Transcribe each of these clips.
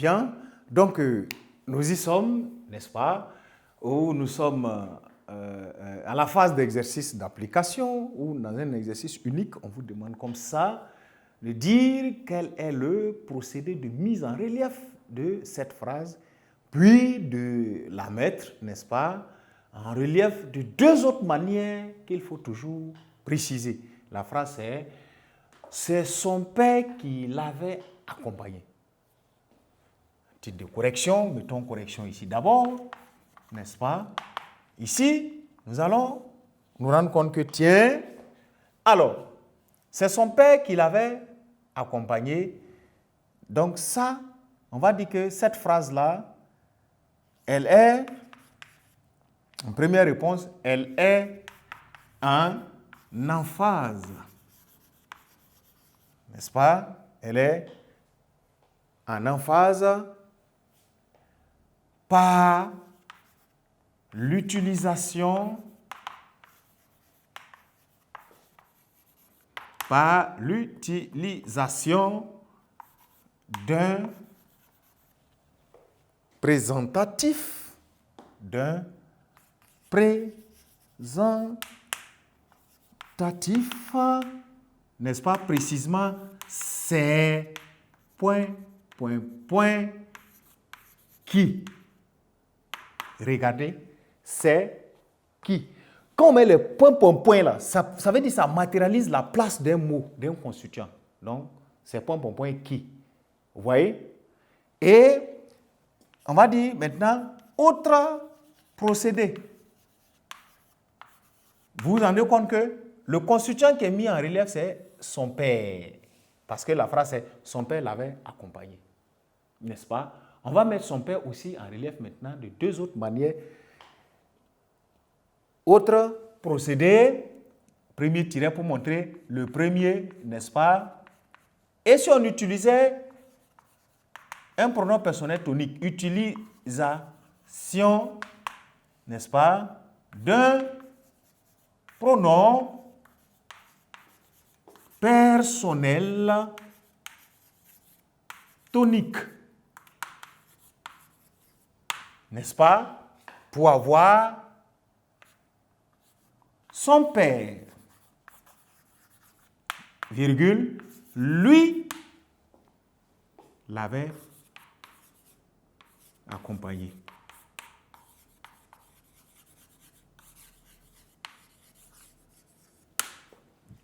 Bien, donc nous y sommes, n'est-ce pas, où nous sommes à la phase d'exercice d'application, ou dans un exercice unique, on vous demande comme ça de dire quel est le procédé de mise en relief de cette phrase, puis de la mettre, n'est-ce pas, en relief de deux autres manières qu'il faut toujours préciser. La phrase est « C'est son père qui l'avait accompagné ». Titre de correction, mettons correction ici d'abord, n'est-ce pas? Ici, nous allons nous rendre compte que, tiens, alors, c'est son père qui l'avait accompagné. Donc ça, on va dire que cette phrase-là, elle est, en première réponse, elle est en emphase. N'est-ce pas? Elle est en emphase par l'utilisation d'un présentatif, n'est-ce pas, précisément, c'est qui. Regardez, c'est qui. Quand on met les points là, ça veut dire que ça matérialise la place d'un mot, d'un constituant. Donc, c'est qui. Vous voyez? Et on va dire maintenant, autre procédé. Vous vous rendez compte que le constituant qui est mis en relief, c'est son père. Parce que la phrase c'est « son père l'avait accompagné ». N'est-ce pas? On va mettre son père aussi en relief maintenant de deux autres manières. Autre procédé, premier tiret pour montrer le premier, n'est-ce pas? Et si on utilisait un pronom personnel tonique, utilisation, n'est-ce pas, d'un pronom personnel tonique. N'est-ce pas? Pour avoir son père, virgule, lui l'avait accompagné.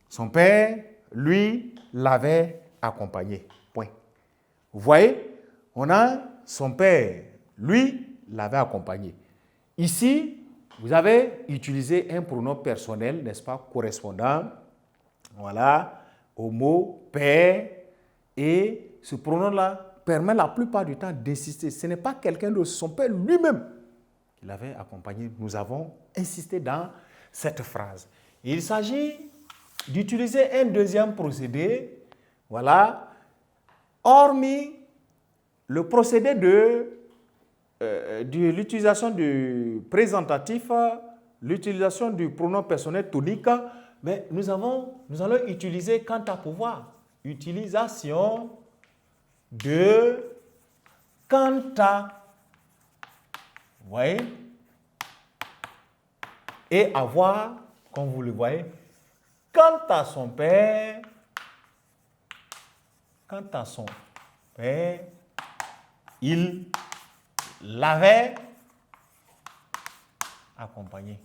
Son père, lui, l'avait accompagné. Point. Vous voyez, on a son père, lui, l'avait accompagné. Ici, vous avez utilisé un pronom personnel, n'est-ce pas, correspondant, voilà, au mot père, et ce pronom-là permet la plupart du temps d'insister. Ce n'est pas quelqu'un d'autre, son père lui-même qui l'avait accompagné. Nous avons insisté dans cette phrase. Il s'agit d'utiliser un deuxième procédé, voilà, hormis le procédé de l'utilisation du présentatif, l'utilisation du pronom personnel tonique, mais nous allons utiliser quant à pouvoir. Utilisation de quant à. Vous voyez? Et avoir, comme vous le voyez, quant à son père, il l'avait accompagné.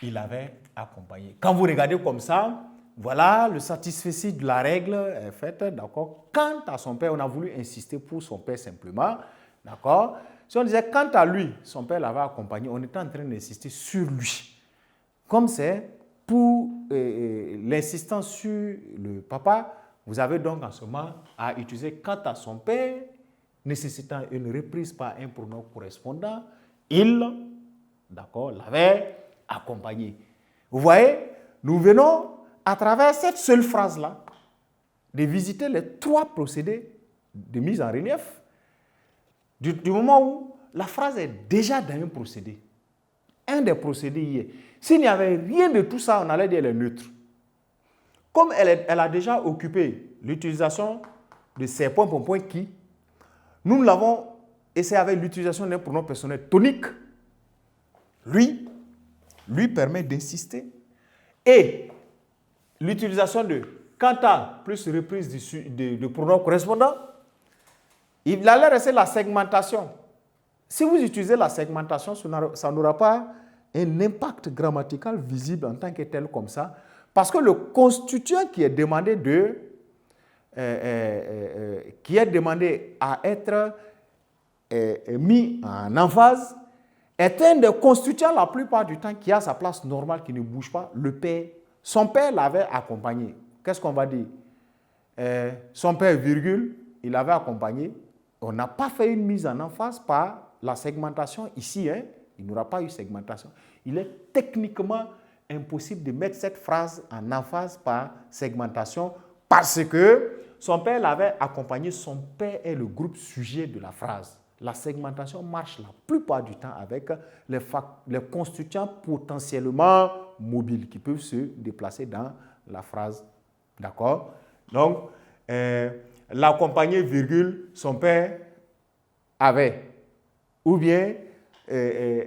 Il l'avait accompagné. Quand vous regardez comme ça, voilà, le satisfecit de la règle est fait, d'accord. Quant à son père, on a voulu insister pour son père simplement, d'accord. Si on disait quant à lui, son père l'avait accompagné, on était en train d'insister sur lui. Comme c'est pour l'insistance sur le papa, vous avez donc en ce moment à utiliser quant à son père, nécessitant une reprise par un pronom correspondant. Il, d'accord, l'avait accompagné. Vous voyez, nous venons à travers cette seule phrase-là de visiter les trois procédés de mise en relief du moment où la phrase est déjà dans un procédé. Un des procédés y est. S'il n'y avait rien de tout ça, on allait dire les neutres. Comme elle a déjà occupé l'utilisation de ces points qui, nous l'avons essayé avec l'utilisation d'un pronom personnel tonique, lui permet d'insister. Et l'utilisation de quant à plus reprise de pronom correspondant, il allait rester la segmentation. Si vous utilisez la segmentation, ça n'aura pas un impact grammatical visible en tant que tel comme ça, parce que le constituant qui est demandé à être mis en emphase est un des constituants la plupart du temps qui a sa place normale, qui ne bouge pas, le père. Son père l'avait accompagné. Qu'est-ce qu'on va dire? Son père, virgule, il l'avait accompagné. On n'a pas fait une mise en emphase par la segmentation ici. Il n'y aura pas eu segmentation. Il est techniquement impossible de mettre cette phrase en emphase par segmentation parce que son père l'avait accompagné. Son père est le groupe sujet de la phrase. La segmentation marche la plupart du temps avec les constituants potentiellement mobiles qui peuvent se déplacer dans la phrase. D'accord? Donc, l'accompagné, virgule, son père avait. Ou bien,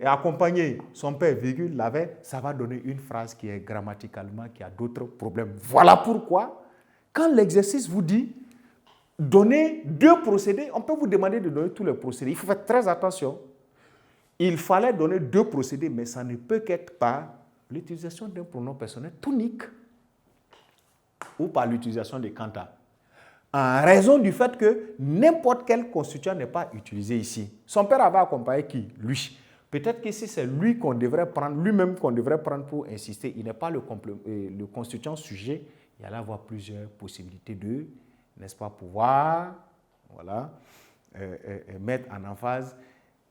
accompagné, son père, virgule, l'avait. Ça va donner une phrase qui est grammaticalement, qui a d'autres problèmes. Voilà pourquoi, quand l'exercice vous dit donner 2 procédés, on peut vous demander de donner tous les procédés. Il faut faire très attention. Il fallait donner 2 procédés, mais ça ne peut qu'être par l'utilisation d'un pronom personnel tonique ou par l'utilisation de quant à. En raison du fait que n'importe quel constituant n'est pas utilisé ici. Son père avait accompagné qui? Lui. Peut-être qu'ici, c'est lui qu'on devrait prendre, lui-même qu'on devrait prendre pour insister. Il n'est pas le constituant sujet. Il y a là avoir plusieurs possibilités de, n'est-ce pas, pouvoir, voilà, mettre en emphase,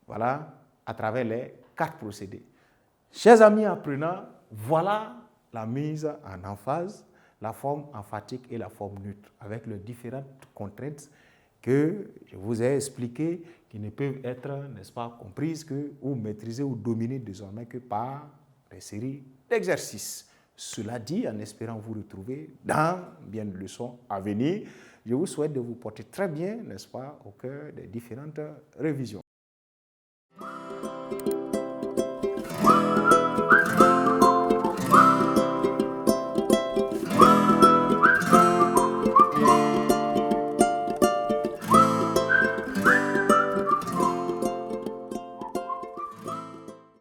voilà, à travers les 4 procédés. Chers amis apprenants, voilà la mise en emphase, la forme emphatique et la forme neutre, avec les différentes contraintes que je vous ai expliquées, qui ne peuvent être, n'est-ce pas, comprises ou maîtrisées ou dominées désormais que par des séries d'exercices. Cela dit, en espérant vous retrouver dans bien des leçons à venir, je vous souhaite de vous porter très bien, n'est-ce pas, au cœur des différentes révisions.